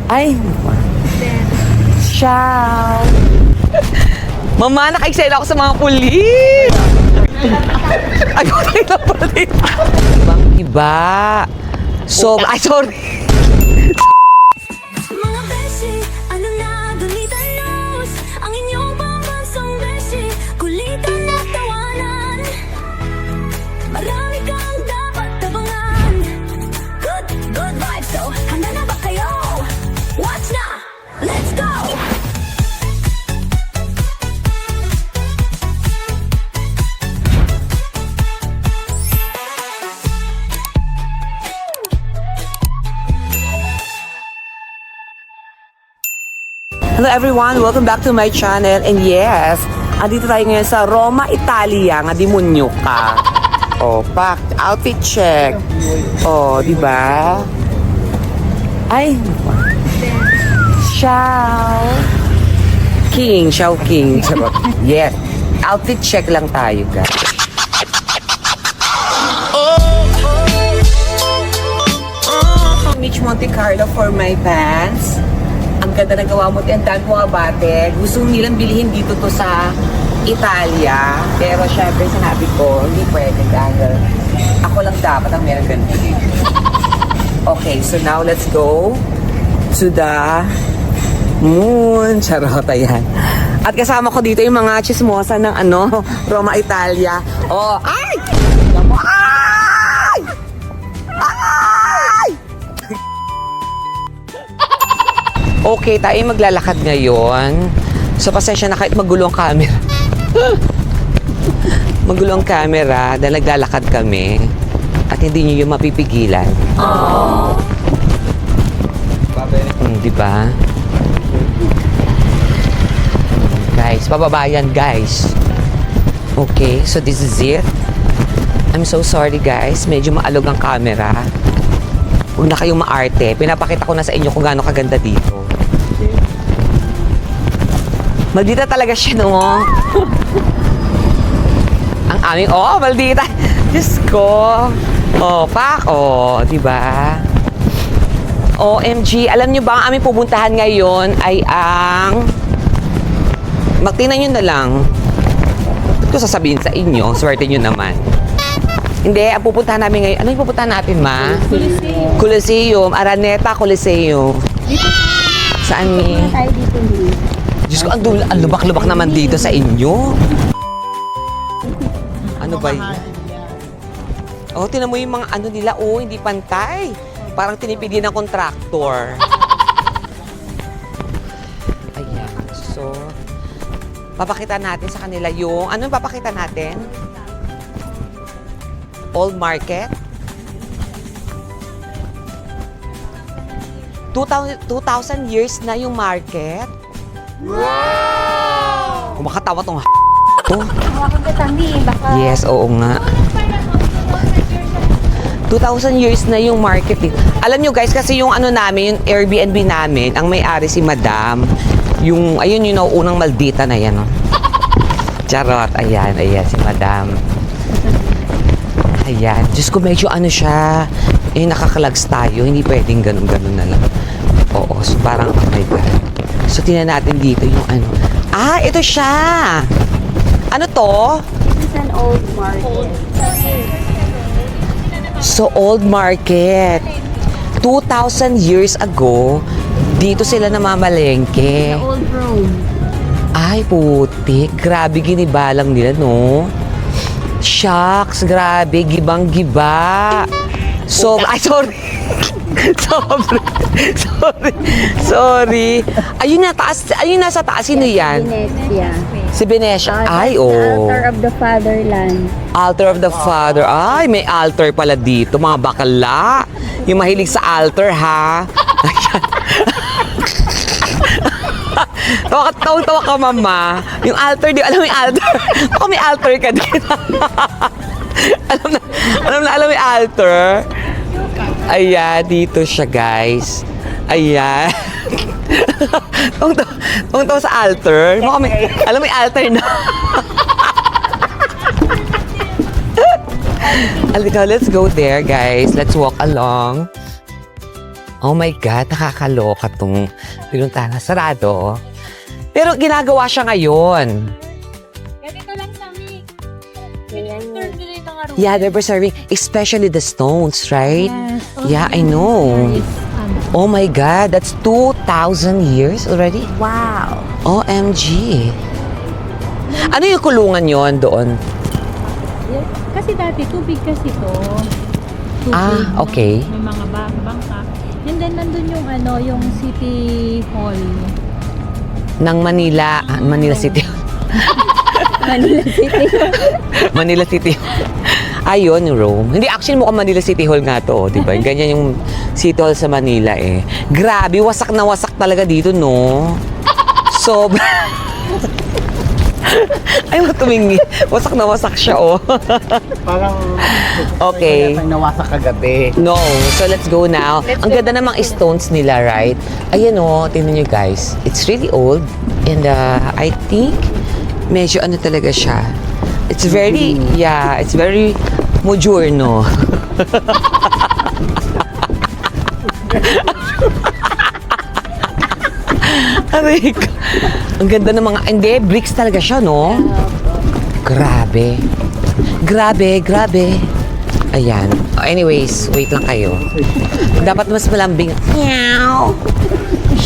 Ay, ciao. Mama, naka-excel ako sa mga pulis. Ay, patay na pala dito. Ibang iba. So, ay, sorry. Mga beshi, ano na galitan news? Ang inyong pambansang beshi, kulitan at tawanan. Marami kang dapat tabangan. Good vibes, so handa na ba kayo? Watch na! Let's go! Hello everyone, welcome back to my channel. And yes, andito tayo ngayon sa Roma, Italia, nga demonyo ka. Oh, pak, outfit check. Oh, di ba? Ay, Xiao King, Xiao King. Yes, outfit check lang tayo, guys. Mitch Monte Carlo for my pants. Ang ganda na gawa mo, ang dami mga batik. Gusto nilang bilhin dito to sa Italia. Pero syempre sinabi ko, hindi pwede dahil ako lang dapat ang meron ganito dito. Okay, so now let's go to the moon. Charot, ayan. At kasama ko dito yung mga chismosa ng Roma, Italia. Oh, ay! Ay! Ay! Okay, tayo maglalakad ngayon. So, pasensya na kahit magulo ang camera. Magulo ang camera dahil naglalakad kami. At hindi nyo yung mapipigilan. Diba? Guys, pababayan guys. Okay, so this is it. I'm so sorry guys. Medyo maalog ang camera. Huwag na kayong maarte. Pinapakita ko na sa inyo kung gaano kaganda dito. Maldita talaga siya, no? Ang aming, maldita. Diyos ko. Pak, diba? OMG, alam nyo ba, ang aming pupuntahan ngayon ay ang... Magtinan nyo na lang. Ba't ko sasabihin sa inyo? Swerte nyo naman. Hindi, ang pupuntahan namin ngayon. Ano yung pupuntahan natin, ma? Coliseum. Coliseum. Araneta Coliseum. Saan ni? Tayo dito ni. Diyos ko, ang lubak-lubak naman dito sa inyo. Ano ba yun? Tinan mo yung mga nila, hindi pantay. Parang tinipid ng kontraktor. Ayan, so, papakita natin sa kanila yung, anong papakita natin? Old Market. 2,000 years na yung market. Wow! Kumakatawan tong to. Hawakan ka tami, baka... Yes, oo nga. 2,000 years na yung market eh. Alam nyo guys, kasi yung namin, yung Airbnb namin, ang may-ari si Madam. Yung, ayun yung unang maldita na yan. Charot, ayan si Madam. Ayan. Diyos ko, medyo siya. Nakakalags tayo. Hindi pwedeng ganun-ganun na lang. Oo, so parang, oh my God. So, tingnan natin dito yung ito siya! Ano to? This is an old market. So, old market. 2,000 years ago, dito sila namamalengke. The old Rome. Ay, putik. Grabe ginibalang nila, no? Shucks, grabe. Gibang-giba. So, ay, sorry. Sorry. Ayun nasa taas. Sino yan? Venecia. Si Venetia. Ay, The altar of the fatherland. Altar of the Father. Ay, may altar pala dito, mga bakala. Yung mahilig sa altar, ha? Tawa ka, mama. Yung altar, alam mo yung altar? Baka may altar ka din. alam mo yung altar? Ayan, dito siya, guys. Ayan. Tungtaw sa altar. Baka may, alam mo yung altar na. Let's go there, guys. Let's walk along. Oh my God, nakakaloka tong pinuntahan. Sarado. Pero ginagawa siya ngayon. Ganito lang kami. Turn nila yung mga room. Yeah, they're preserving, especially the stones, right? Yes. Yeah, I know. Oh my God, that's 2,000 years already? Wow. OMG. Ano yung kulungan yon doon? Kasi dati, tubig kasi to. Tubig, Ah, okay. May mga bangka. And then, nandun yung yung City Hall. Ng Manila, Manila City. Manila City. Manila City. Ayun, Rome. Hindi, actually mukhang Manila City Hall nga to, di ba? Ganyan yung City Hall sa Manila eh. Grabe, wasak na wasak talaga dito, no? Sobra. Ay, matumingi. Wasak na wasak siya, oh. Parang Okay. nawasak kagabi. No. So, let's go now. Ang ganda namang stones nila, right? Ayan, oh. Tingnan nyo, guys. It's really old. And I think medyo ano talaga siya. It's very, it's very moderno. Aray ko. Ang ganda ng mga, hindi, bricks talaga siya, no? Grabe. Grabe, grabe. Ayan. Anyways, wait lang kayo. Dapat mas malambing. Meow.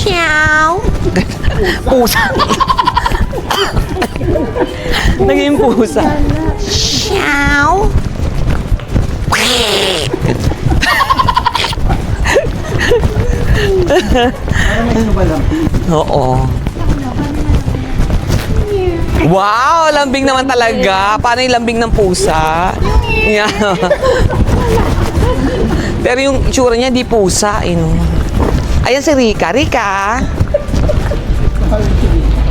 Meow. Pusa. Naging pusa. Meow. Oo. Wow, lambing naman talaga. Paano yung lambing ng pusa? Yeah. Pero yung itsura niya, di pusa. Eh, no? Ayan si Rika. Rika!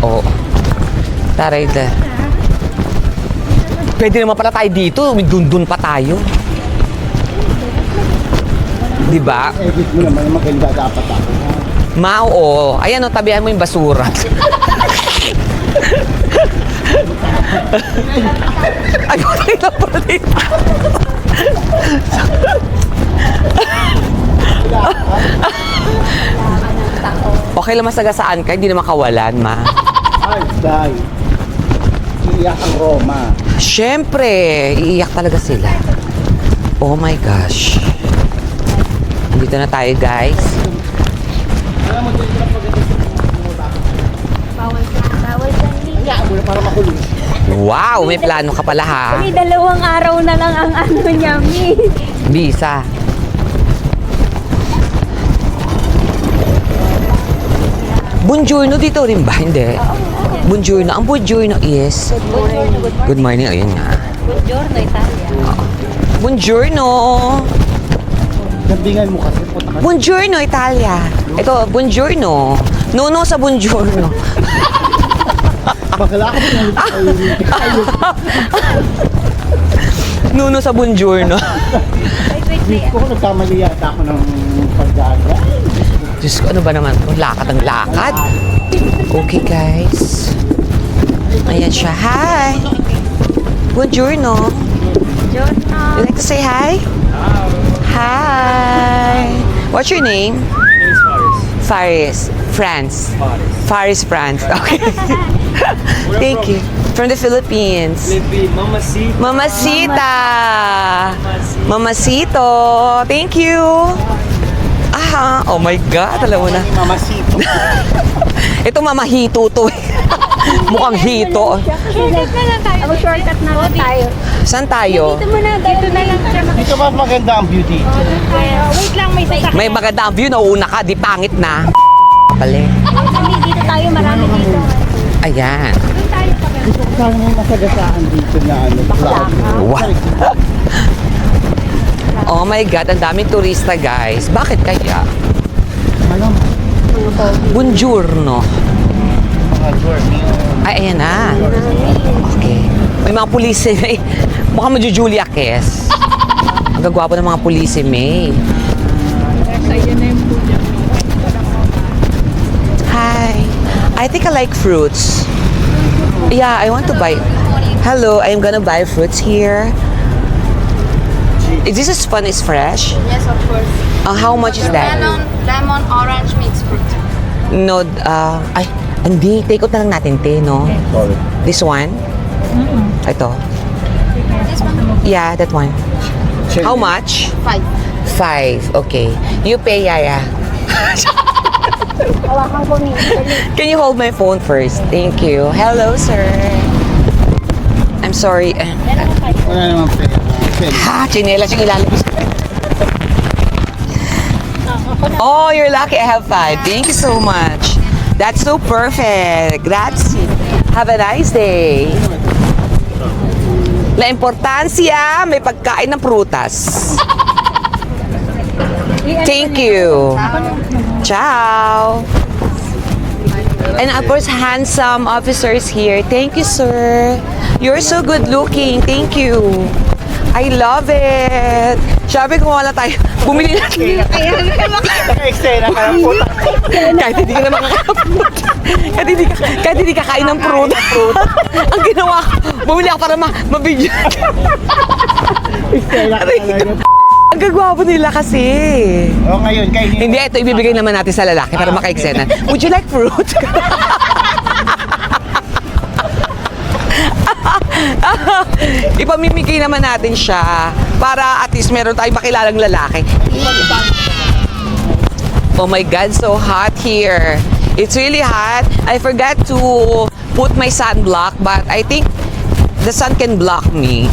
Oo. Taray da. Pwede naman pala tayo dito. May dun-dun pa tayo. Di ba? Edit mo naman yung maganda dapat ako. Ma, oo. Ayan o, tabihan mo yung basura. Ay, patay na pala dito. Okay lang masagasaan ka, hindi na makawalan, ma. Ay, dahil. Iiyak ang Roma. Siyempre, iiyak talaga sila. Oh my gosh. Dito na tayo, guys. Bawal ka, Liga. Muna para makulong. Wow, may plano ka pala, ha? May 2 araw na lang ang niya, Mi. Bisa. Buongiorno dito rin ba? Hindi. Buongiorno. Ang buongiorno is... Good morning. Ayun nga. Buongiorno, Italia. Buongiorno. Gambingan mo kasi. Punta ka. Buongiorno, Italia. Ito, buongiorno. No sa buongiorno. Bakala ka din No sa buongiorno. Wait. ko kung nagkamali yata ako ng pagdaga. Diyos ko, ano ba naman? Lakad ang lakad. Okay, guys. Ayan siya. Hi. Buongiorno. Buongiorno. You like to say hi? Hi. What's your name? Faris. France. Faris, France. Okay. Thank you. From the Philippines. Mamacita. Mamacito. Thank you. Ah, oh my God. Alam mo na. Mamasito. Ito mamahito to. Mukhang hito. Shortcut na lang tayo. Shortcut na lang tayo. Saan tayo? Dito na lang siya. Dito mas maganda ang beauty. Wait lang, may sasakyan. May magandang view. Nauna ka. Di pangit na. Pali. Dito tayo, marami dito. Ayan. Doon tayo pa. Gusto ko sana may masagasaan dito na ano. Wow. Oh my God, ang daming turista, guys. Bakit kaya? Alam, Buongiorno. mga journey. Ay, ayan na. Okay. May mga pulisi. Mukhang medyo Julia Kes. Ang gagwapo ng mga pulisi, May. Hi. I think I like fruits. Yeah, I want to buy. Hello, I'm gonna buy fruits here. Is this as fun as fresh? Yes, of course. How much is that? Lemon orange mixed fruit. No, ay, hindi. Take out na lang natin, te, no? Sorry. This one? Ito. This one, Yeah, that one. Cherry. How much? 5. 5. Okay. You pay, Yaya. Can you hold my phone first? Thank you. Hello, sir. I'm sorry. Wala naman pera. Ha, chinelas yung ilalabas. Oh, you're lucky I have 5. Thank you so much. That's so perfect. Grazie. Have a nice day. La importancia, may pagkain ng prutas. Thank you. Ciao. And of course, handsome officers here. Thank you, sir. You're so good looking. Thank you. I love it. Sabi ko wala tayo. Bumili na. Naka-extend na kaya po. Kahit hindi ka na makakapot. Kahit hindi kakain ng fruit. Ang ginawa ko, bumili ako para mabigyan. Extend na kaya. Ang gagwapo nila kasi. O ngayon, kayo Hindi, ito ibibigay naman natin sa lalaki para maka-extend. Would you like fruit? Ipamimigay naman natin siya para at least meron tayong makilalang lalaki. Oh my God, so hot here. It's really hot. I forgot to put my sunblock, but I think the sun can block me.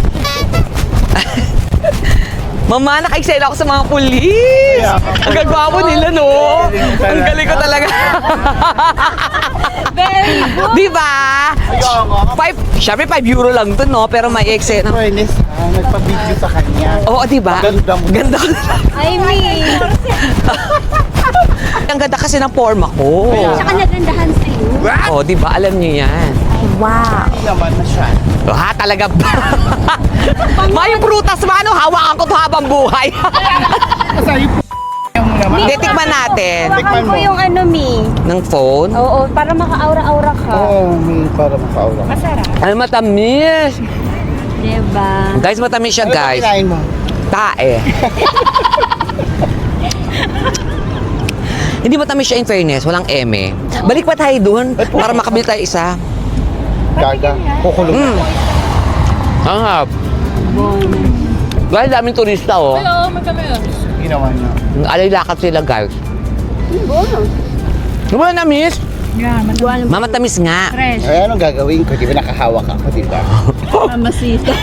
Mama, naka-excel ako sa mga pulis. Ang gagwapo nila, no? Ang galing ko talaga. Very good. Di ba? Siyempre 5 euro lang to, no? Pero may excel. Fairness, nagpa-video sa kanya. Oo, di ba? Ganda mo. Ganda ko. I mean, Ang ganda kasi ng forma ko. Tsaka nagandahan sa'yo. Oh, di ba? Alam niyo yan. Wow. Hindi naman na siya. Ha, talaga ba? May prutas ba? Ano? Hawakan ko to habang buhay. Kasi yung mo naman. Hindi, tikman natin. hawakan ko yung ano, Mi. Ng phone. Oo, para maka-aura-aura ka. Oo, may para makaula. Masarap. Ay, matamis. Diba? Guys, matamis siya, Ano ba guys. kinain mo? Tae. Hindi matamis siya in fairness. Walang eme. Balik pa tayo dun para makabili tayo isa. Gaga. Kukulong. Hangap. Guys, daming turista, oh. Ginawa na. Alay lakad sila, guys. Ano ba na-miss? Yeah, Mama, tamis nga. fresh. Ay, anong gagawin ko? Di ba nakahawak ako, di ba? Mamasita.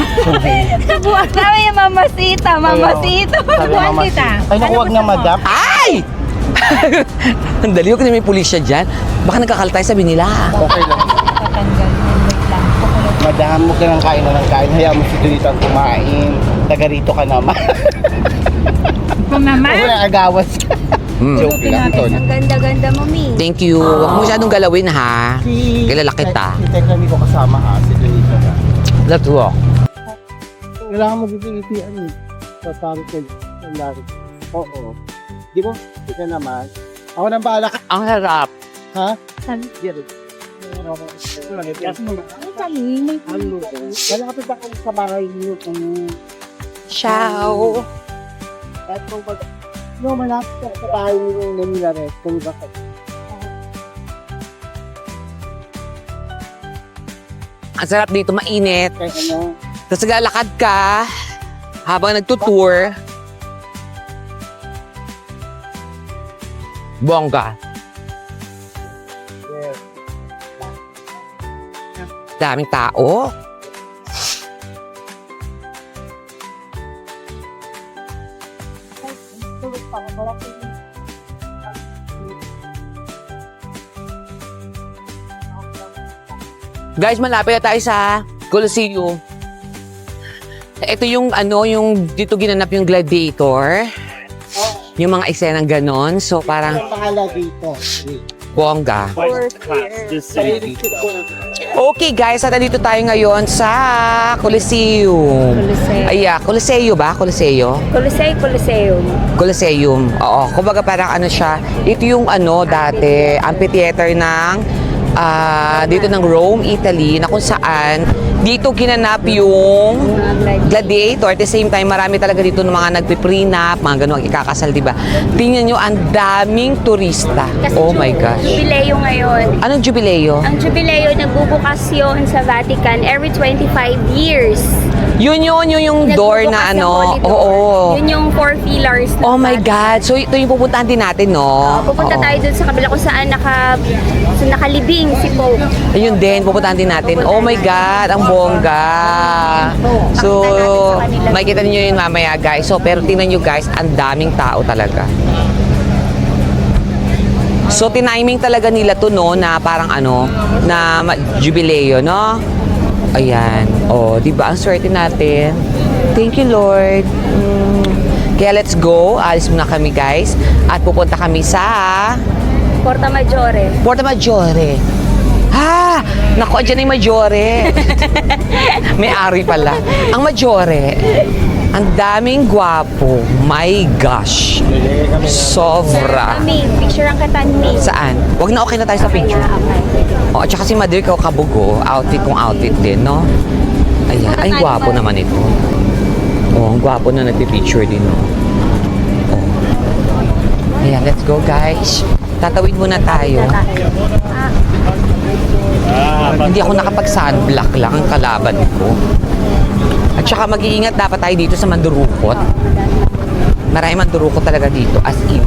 Buwan namin yung mamasita. Mamasita. Buwan kita. Ay, naku, wag na, madam. Ay! Ang dali, huwag na may pulis siya dyan. Baka nagkakaltay, sabi nila. Okay lang. Tatanggal yun. Wait lang. Madam, huwag ka ng kain na ng kain. Hayaan mo si Donito ang kumain. Taga rito ka naman. Kung naman. Huwag na agawas. Joke lang, Ton. Ang ganda-ganda mo, Mi. Thank you. Huwag mo masyadong galawin, ha? Kilala kita. Si Tekla ko kasama ha, si Donito na. Let's walk. Kailangan mo bibigyan ano. Sa parang lari. Oo. Di mo? Ika naman. Ako nang bahala ka. Ang harap. Ha? Sabi. Wala ka pa sa bahay niyo kung Ciao. kahit kung pag no, malapit ka sa bahay niyo ng Manila Rest kung bakit. Ang sarap dito, mainit. Kaya ano, Tapos naglalakad ka habang nagtutour. Bongga. yes. Daming tao. Guys, malapit na tayo sa Coliseum. Ito yung ano, yung dito ginanap yung gladiator. Yung mga eksenang ganon. So parang Ang pangalan dito. bongga. Okay guys, at nandito tayo ngayon sa Coliseum. Coliseo. Ay, Coliseo ba? Coliseo? Coliseum. Coliseum. Oo, kumbaga parang ano siya, ito yung ano dati, amphitheater ng dito ng Rome, Italy, na kung saan dito ginanap yung gladiator. At the same time, marami talaga dito ng mga nagpiprenup, mga ganun, ikakasal, di ba? Tingnan nyo, ang daming turista. Kasi Oh my gosh. Jubileo ngayon. Anong jubileo? Ang Jubileo, nagbubukas yun sa Vatican every 25 years. Yun yung door na Nagbubukas yung ano. Holy Door. Oo. Yun yung 4 pillars. ng Oh my Vatican. God. So ito yung pupuntahan din natin, no? Pupunta Oo. tayo dun sa kabila kung saan nakalibing si Pope. Ayun din, pupuntahan din natin. Oh my God, ang bongga. So, makikita niyo yun mamaya, guys. So, pero tingnan nyo, guys, ang daming tao talaga. So, tiniming talaga nila to, no, na parang ano, na jubileo, no? Ayan. Oh, di ba? Ang swerte natin. Thank you, Lord. Kaya let's go. Alis muna kami, guys. At pupunta kami sa Porta Maggiore. Porta Maggiore. Ha! Naku, dyan yung Maggiore. May-ari pala. Ang Maggiore, ang daming gwapo. My gosh. Sobra. Mami, picture ang katan ni. Saan? Wag na, okay na tayo sa Okay picture. na, okay. O, at saka si Madir ko kabugo. Outfit kong outfit din, no? Ayan. Ay, gwapo naman ito. Oh, ang gwapo na nagpipicture din, no? Oh. Ayan, let's go, guys. Tatawid muna tayo. Hindi ako nakapag-sunblock lang ang kalaban ko. At saka mag-iingat dapat tayo dito sa Mandurukot. Maraming Mandurukot talaga dito, as in.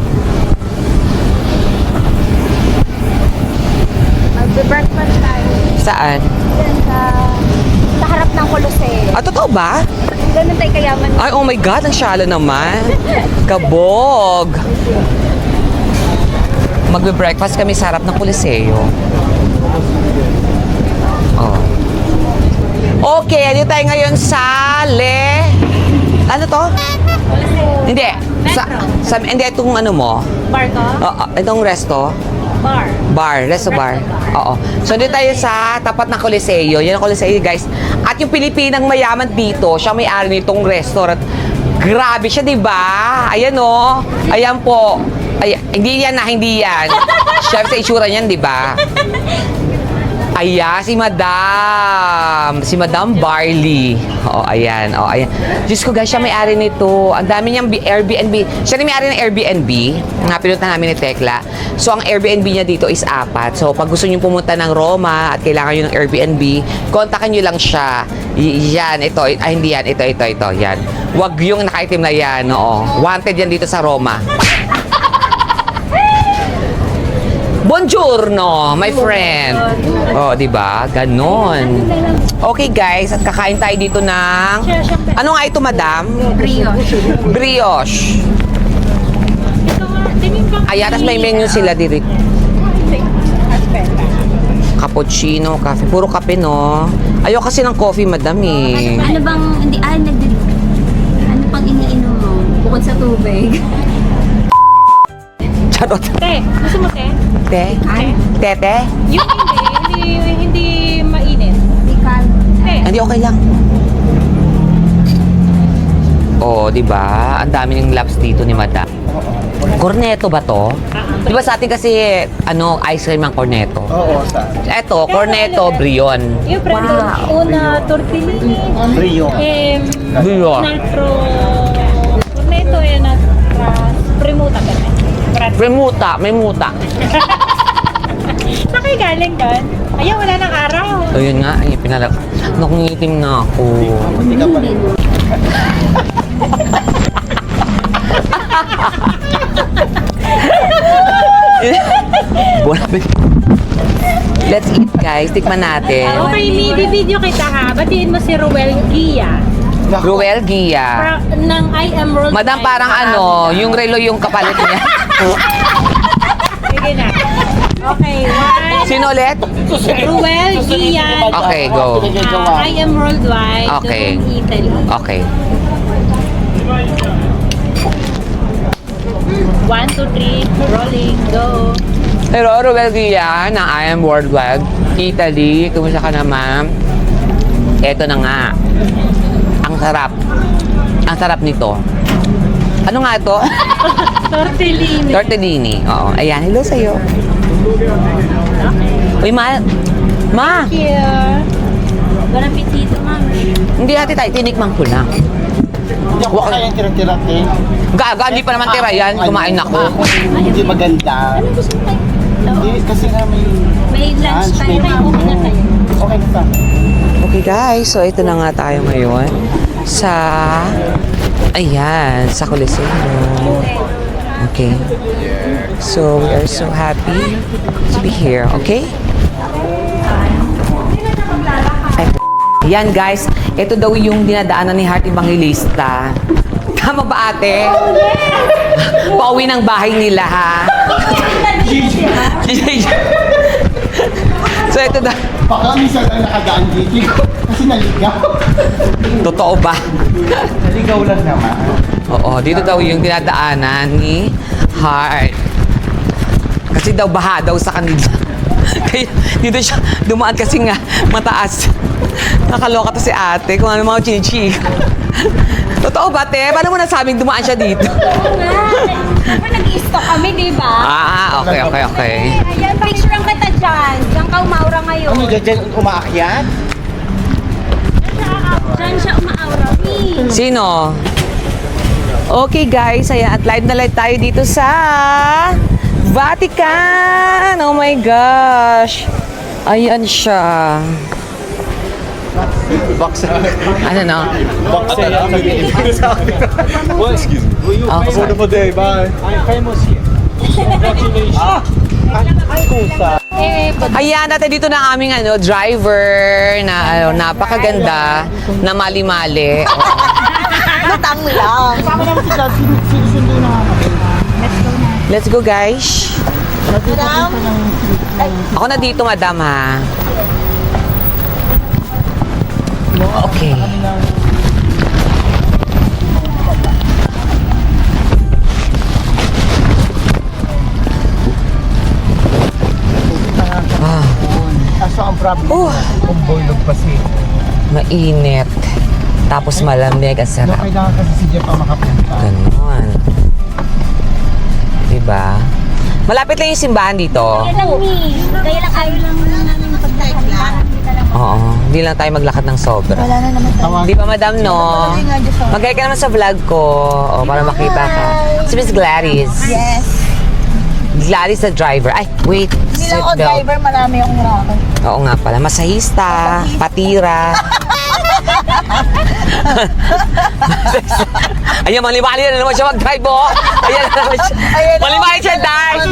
Mag-breakfast tayo. Saan? Yan sa harap ng Colosseum. Ah, totoo ba? Ganun tayo kayaman. Ay, oh my God, ang shala naman. Kabog. Magbe-breakfast kami sa harap ng Coliseo. Oh. Okay, dito tayo ngayon sa Ano to? Hindi. Hindi, itong ano mo. Bar ko? Itong resto. Bar. Resto bar. Oo. So, dito tayo sa tapat ng Coliseo. Yan ang Coliseo, guys. At yung Pilipinang mayaman dito, siya may-ari nitong restaurant. Grabe siya, di ba? Ayan, oh. Ayan po. Ay, hindi yan. Chef sa itsura niyan, di ba? Ayan, si Madam Barley. Oo, ayan. Oh, ayan. Diyos ko, guys, siya may-ari nito. Ang dami niyang Airbnb. Siya rin may-ari ng Airbnb. Nga, pinunta namin ni Tekla. So, ang Airbnb niya dito is 4. So, pag gusto niyo pumunta ng Roma at kailangan niyo ng Airbnb, kontakin niyo lang siya. Yan, ito. Ay, hindi yan. Ito. Yan. Wag yung nakaitim na yan. Oo. Wanted yan dito sa Roma. Buongiorno, my friend. Oh, di ba? Ganon. Okay, guys, at kakain tayo dito ng ano nga ito, madam? Brioche. Ayan, tapos may menu sila dito. Cappuccino, coffee. Puro kape, no? Ayoko kasi ng coffee, madam, eh. Ano bang, ano pang iniinom mo? Bukod sa tubig. Charot. Te, gusto mo te? Te? Tete? Yung hindi mainit. Te. Hindi, okay lang. Oh, di ba? Ang dami ng laps dito ni madam. Corneto ba to? Di ba sa atin kasi, ice cream ang corneto? Oo, sa Eto, corneto, brion. Yung prendo, una tortellini. Brio. Brion. Naltro. Corneto yan at premuta ka na. May muta. Saan kayo galing doon? Ayaw, wala ng araw. So yun nga, ay pinalak. Nakungitim na ako. Hindi ka pa rin. Let's eat, guys. Tikman natin. Okay, Midi, video kita ha. Batiin mo si Ruel Gia. Ruel Gia. Ng I Am World. Madam, parang yung relo yung kapalit niya. Sige na. Okay, one. Sino ulit? Ruel Gia. Okay, go. I Am Worldwide. Okay. Doon Italy. Okay. 1, 2, 3. Rolling. Go. Hello, Ruel Gia ng I Am Worldwide, Italy. Kumusta ka naman? Eto na nga. Ang sarap. Ang sarap nito. Ano nga ito? Tortellini. Tortellini. Oo. Ayan. Hello sa'yo. Uy, Ma. Here. Walang pitito, ma'am. Hindi ate tayo, tinikman ko lang. Hindi ako kaya tira-tira, te. Gaga, hindi pa naman tira yan. Kumain ako. Hindi maganda. Hindi, kasi nga May lunch tayo. Okay na tayo. Okay na tayo. Okay guys, so ito na nga tayo ngayon sa, ayan, sa Coliseum. Okay. So, we are so happy to be here, okay? Yan guys, ito daw yung dinadaanan ni Heart Evangelista. Tama ba ate? Pauwi ng bahay nila ha? So ito daw. Baka minsan lang nakadaan dito kasi naligaw. Totoo ba? Naligaw lang naman. Oo, dito daw yung dinadaanan ni Heart. Kasi daw baha daw sa kanila. Kaya dito siya dumaan kasi nga mataas. Nakaloka to si ate kung ano mga chinichi. Totoo ba, te? Paano mo nasabing dumaan siya dito? Siyempre nag-i-stock kami, di ba? Okay. Ayan, picture ang kita dyan. Diyan ka umaura ngayon. Ano dyan umaakyat? Diyan siya umaura. Sino? Okay guys, ayan, at live na live tayo dito sa Vatican! Oh my gosh! Ayan siya. Boxer. Ano na? Boxer. Excuse me. Oh, sorry. Wonderful day. Bye. I'm famous here. Congratulations. Ay, kusa. Ayan, natin dito na ang aming driver na napakaganda na mali-mali. Matang lang. Kasama naman si Dad. Sinusundo na namin. Let's go guys. Ako na dito, madam ha. Okay. Kaso ang problem, kung boilog pa siya. Mainit. Tapos malamig, ang sarap. Kailangan kasi si Jeff ang makapunta. Ganon. Diba? Malapit lang yung simbahan dito. Kaya lang ayaw lang namin pagdakala. Oo. Hindi lang tayo maglakad ng sobra. Wala na naman tayo. Di ba, madam, no? Mag-hi ka naman sa vlog ko. O, para makita ka. Si Miss Gladys. Yes. Gladys the driver. Ay, wait. Hindi lang ako Seatbelt. driver, marami akong racket. Oo nga pala. Masahista. Patira. Ayan, mali-mali na naman siya mag-drive, oh. Ayan na naman siya. Mali-mali siya, guys.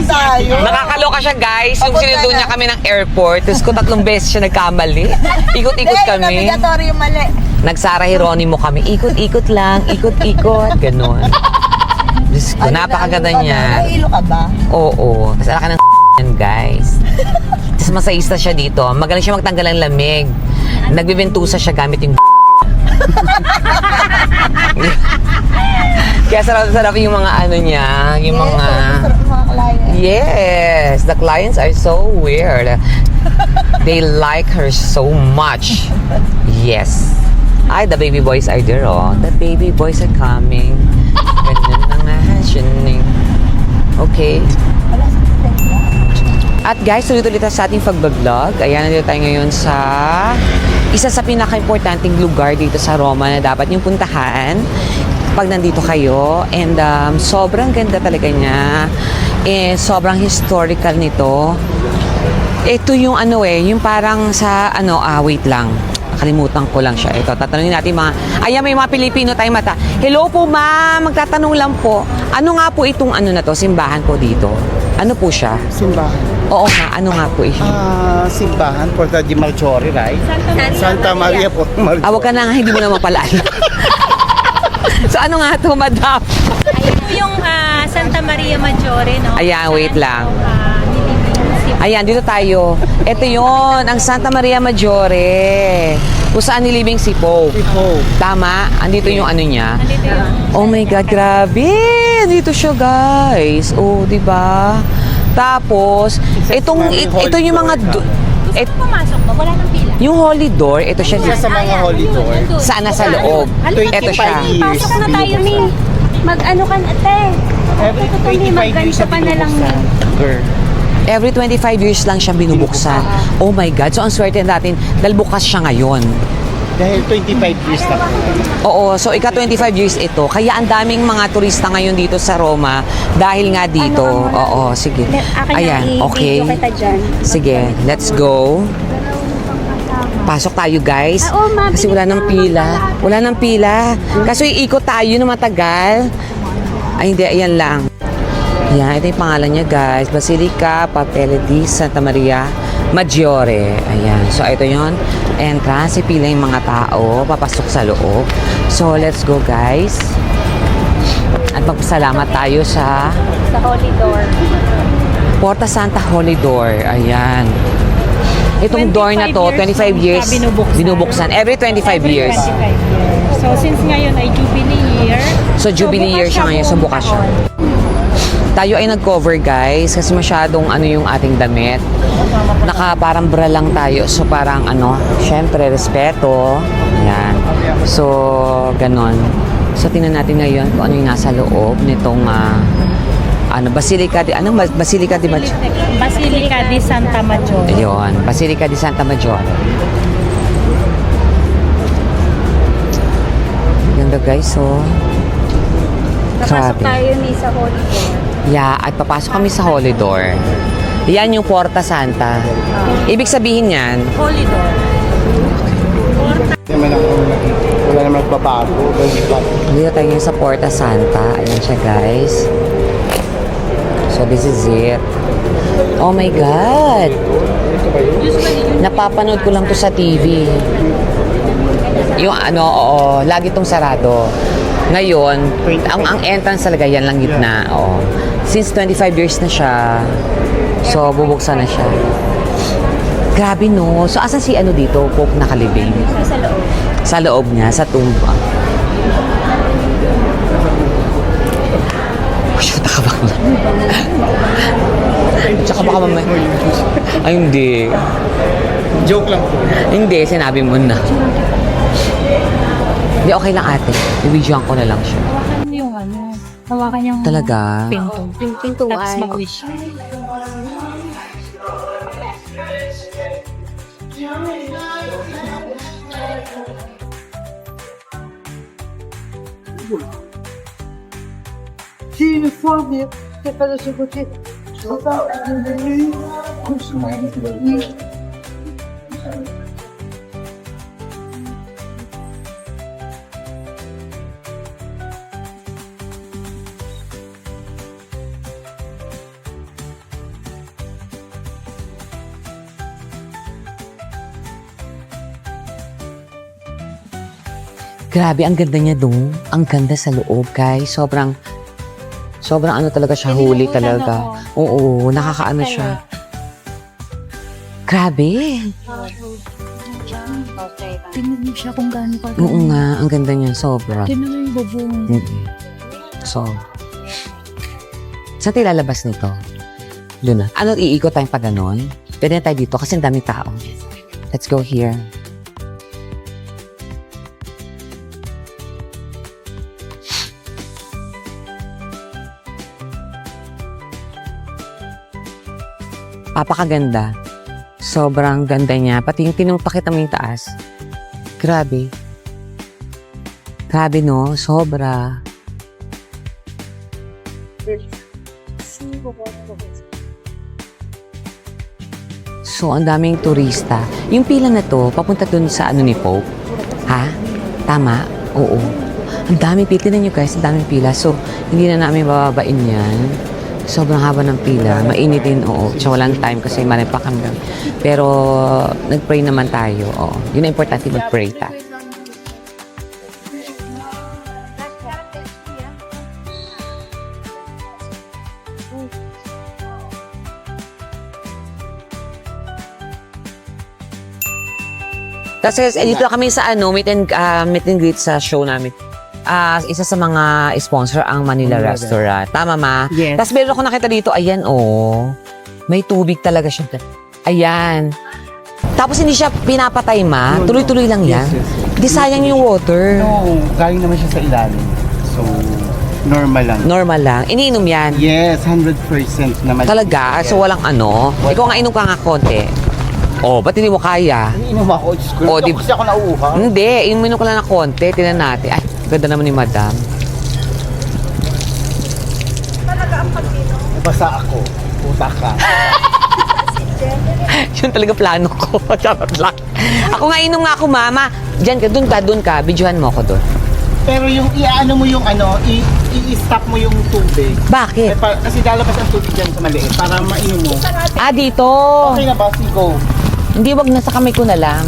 Nakakaloka siya, guys. Yung sinundo niya kami ng airport. Tapos ko 3 beses siya nagkamali. Ikot-ikot kami. yung mali. Nagsara Hieronimo kami. Ikot-ikot lang. Ikot-ikot. Ganon. Diyos ko, napakaganda niya. Ilo ka ba? Oo. Tapos alaka ng yan, guys. Tapos masahista siya dito. Magaling siya magtanggal ng lamig. Nagbibentusa siya gamit yung Kaya sarap-sarap yung mga niya, yung mga... Yes, the clients are so weird. They like her so much. Yes. Ay, the baby boys are there, oh. The baby boys are coming. Ganun na nga, shining. Okay. At guys, tuloy-tuloy tayo sa ating pag-vlog. Ayan, nandito tayo ngayon sa isa sa pinaka-importanting lugar dito sa Roma na dapat yung puntahan pag nandito kayo. And sobrang ganda talaga niya. Sobrang historical nito. Ito yung yung parang sa wait lang. Nakalimutan ko lang siya. Ito, tatanungin natin may mga Pilipino tayong mata. Hello po ma'am, magtatanong lang po. Ano nga po itong na to, simbahan po dito? Ano po siya? Simbahan. Oo nga, ano nga po siya? Simbahan, Porta di Marchori, right? Santa Maria po. Wag ka na nga, hindi mo naman pala alam. So ano nga to, madam? Ito yung Santa Maria Maggiore, no? Ayan, wait lang. Ayan, dito tayo. Ito yon ang Santa Maria Maggiore. Kung saan nilibing si Pope. Tama? Andito yung niya. Nandito yung... Oh my God, grabe! Dito siya, guys. Oh, di ba? Tapos, ito yung mga... Pumasok ba? Wala nang pila. Yung holy door, ito siya. Sa mga holy door. Sana sa loob. Ito siya. 25 years. Pasok na tayo, Min. Mag-ano ka, ate. Every 25 years na binubuksan. Girl. Every 25 years lang siya binubuksan. Oh my God. So, ang swerte natin, dahil bukas siya ngayon. Dahil 25 years na po. Oo, so ika 25 years ito. Kaya ang daming mga turista ngayon dito sa Roma dahil nga dito. Oo, sige. Ayan, okay. Sige, let's go. Pasok tayo, guys. Kasi wala nang pila. Wala nang pila. Kaso iikot tayo na matagal. Ay, hindi. Ayan lang. Ayan, ito yung pangalan niya, guys. Basilica Papele di Santa Maria Maggiore. Ayan. So, ito yon entrance. Pila yung mga tao. Papasok sa loob. So, let's go, guys. At magpasalamat tayo sa Holy Door. Porta Santa Holy Door. Ayan. Itong door na to, 25 years, binubuksan. Every 25 years. 25 years. So, since ngayon ay Jubilee year. So, Jubilee year siya ngayon. So, bukas siya. Tayo ay nag-cover, guys, kasi masyadong ano yung ating damit. Parang bra lang tayo. So, parang syempre, respeto. Yan. So, ganon. So, tingnan natin ngayon kung ano yung nasa loob nitong, Basilica di Maggiore. Basilica di Santa Maggiore. Ayun, Basilica di Santa Maggiore. Ganda, guys, so. Napasok Grabe. tayo ni sa Holy Door. Yeah, at papasok kami sa Holy Door. Yan yung Porta Santa. Ibig sabihin yan, Holy Door. Wala naman nagbabago. dito tayo ngayon sa Porta Santa. Ayan siya, guys. So, this is it. Oh my God! Napapanood ko lang to sa TV. Yung oo, lagi tong sarado. Ngayon, ang entrance talaga, yan lang gitna. Oo. Since 25 years na siya, so bubuksan na siya. Grabe, no? So, asan si dito? Pope nakalibing? Sa loob. Sa loob niya, sa tumba. Shoot, nakabak na. Tsaka baka mamaya. Ay, hindi. Joke lang po. Hindi, sinabi mo na. Hindi, okay lang, ate. I-videoan ko na lang siya. Hawakan yung hawakan yung Talaga? pinto. Pintuan. Tapos mag-wish. Grabe, ang ganda niya doon. Ang ganda sa loob, guys. Sobrang talaga siya, huli talaga. Oo, nakakaano siya. Grabe. Tingnan mo siya kung gaano ka. Oo nga, ang ganda niya, sobra. Tingnan mo yung bubong. So, saan tayo lalabas nito? Doon na. Iikot tayong pa ganon? Pwede na tayo dito kasi ang daming tao. Let's go here. Papakaganda. Sobrang ganda niya. Pati yung tinupakita mo yung taas. Grabe. Grabe, no? Sobra. So, ang daming turista. Yung pila na to, papunta dun sa ni Pope. Ha? Tama? Oo. Ang daming pila. Tignan nyo, guys. Ang daming pila. So, hindi na namin bababain yan. Sobrang haba ng pila. Mainit din, oo. So, walang time kasi malimpak kami. Pero, nag-pray naman tayo. Oo. Yun ang importante, mag-pray tayo. Kasi dito kami sa meet and greet sa show namin. Isa sa mga sponsor ang Manila Restaurant. Tama, ma? Yes. Tapos meron ako nakita dito, ayan, may tubig talaga siya. Ayan. Tapos hindi siya pinapatay, ma. Tuloy-tuloy lang yan. Hindi sayang yung water. No, galing naman siya sa ilalim. So, normal lang. Normal lang. Iniinom yan. Yes, 100% naman. Talaga? So walang Ikaw nga inom ka nga konti. Oh, ba't hindi mo kaya? Iniinom ako. Diyos ko. Oh, di- Kasi ako nauuha. Hindi, inumin ko lang ng konti. Tingnan natin. Ay, ganda naman ni Madam. Basta ako. Puta ka. Yun talaga plano ko. Charot lang. Ako nga, inom nga ako, Mama. Diyan ka, dun ka. Videohan mo ako dun. Pero yung iaano mo yung ano, i-stop mo yung tubig. Bakit? Kasi lalabas ang tubig dyan sa maliit para mainom mo. Ah, dito. Okay na ba? Go. Hindi, wag nasa kamay ko na lang.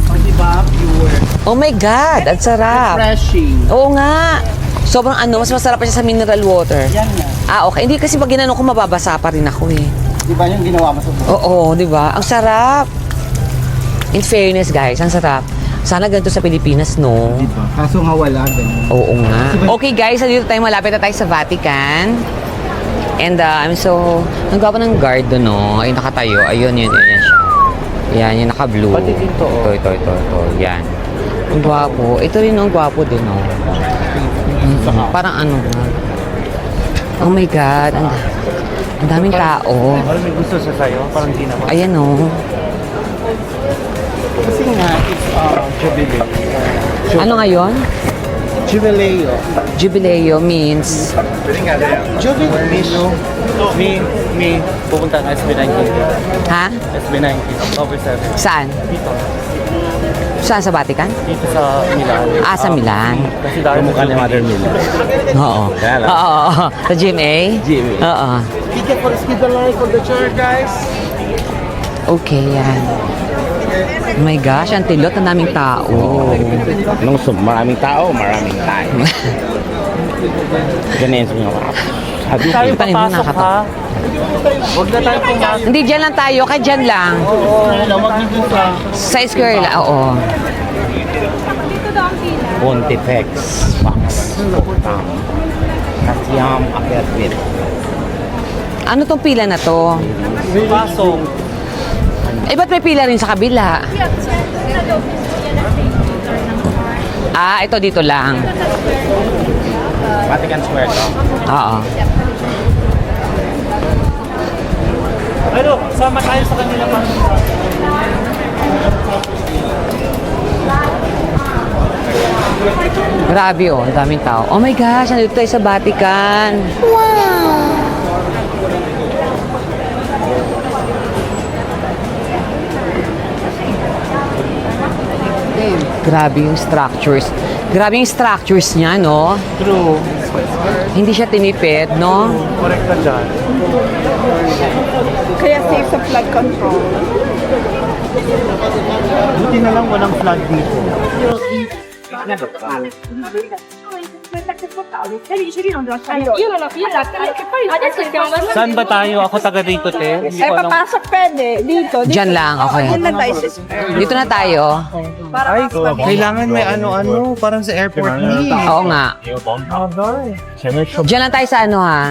O, diba? Pure. Oh my God, ang sarap. Refreshing. Oo nga. Sobrang mas masarap pa siya sa mineral water. Yan na. Ah, okay. Hindi kasi pag ginano ko, mababasa pa rin ako eh. Diba yung ginawa mo sa buhay? Oo, di ba? Ang sarap. In fairness, guys, ang sarap. Sana ganito sa Pilipinas, no? Diba? Kaso nga wala. Ganun. Oo nga. Okay, guys, dito tayo. Malapit na tayo sa Vatican. And I'm so... Ang gwapo ng guard doon, no? Ay, nakatayo. Ayun, yun siya. Yan, yung naka-blue. Pati dito, oh. Ito. Yan. Ang gwapo. Ito rin, ang gwapo din, no? Parang ano nga. Oh my God. Ang daming tao. Parang may gusto sa sayo. Parang di naman. Ayan, no? Kasi nga, it's jubileo. Ano ngayon? Jubileo. Jubileo means... Jubileo. Me, pupunta ng SB19. Ha? SB19, October 7. Saan? Dito. Saan? Sa Vatican? Dito sa Milan. Ah, sa Milan. Kasi dahil Mukha ni Mother Milan. Oo. Yan, Oo. Sa GMA? GMA. Oo. Ticket for the line for the chair, guys. Okay, yan. Oh my gosh, ang tilot, ang daming tao. maraming tao, maraming tayo. Ganyan sa mga Sabi tayo papasok, ha? Huwag na tayo pumasok. Hindi, dyan lang tayo, kahit dyan lang. Oo, wag niyo sa... Sa square lang, oo. Pontifex, Fox, Potam, Kasiam, Apervit. Ano tong pila na to? Pasok. Eh, ba't may pila rin sa kabila? Ah, ito dito lang. Vatican Square to. Oo. Ano, sama tayo sa kanila pa. Grabe, oh. Ang daming tao. Oh my gosh, nandito tayo sa Vatican. Grabe yung structures. Grabe yung structures niya, no? True. Hindi siya tinipid, no? Correct ka dyan. Kaya safe sa flood control. Buti na lang walang flag dito. Saan ba tayo? Ako taga dito, te. Papasok pwede. Dito. Diyan lang, okay. Diyan lang tayo sa spare. Dito na tayo. Ay, kailangan may ano-ano, parang sa airport ni. Oo nga. Diyan lang tayo sa ano, ha?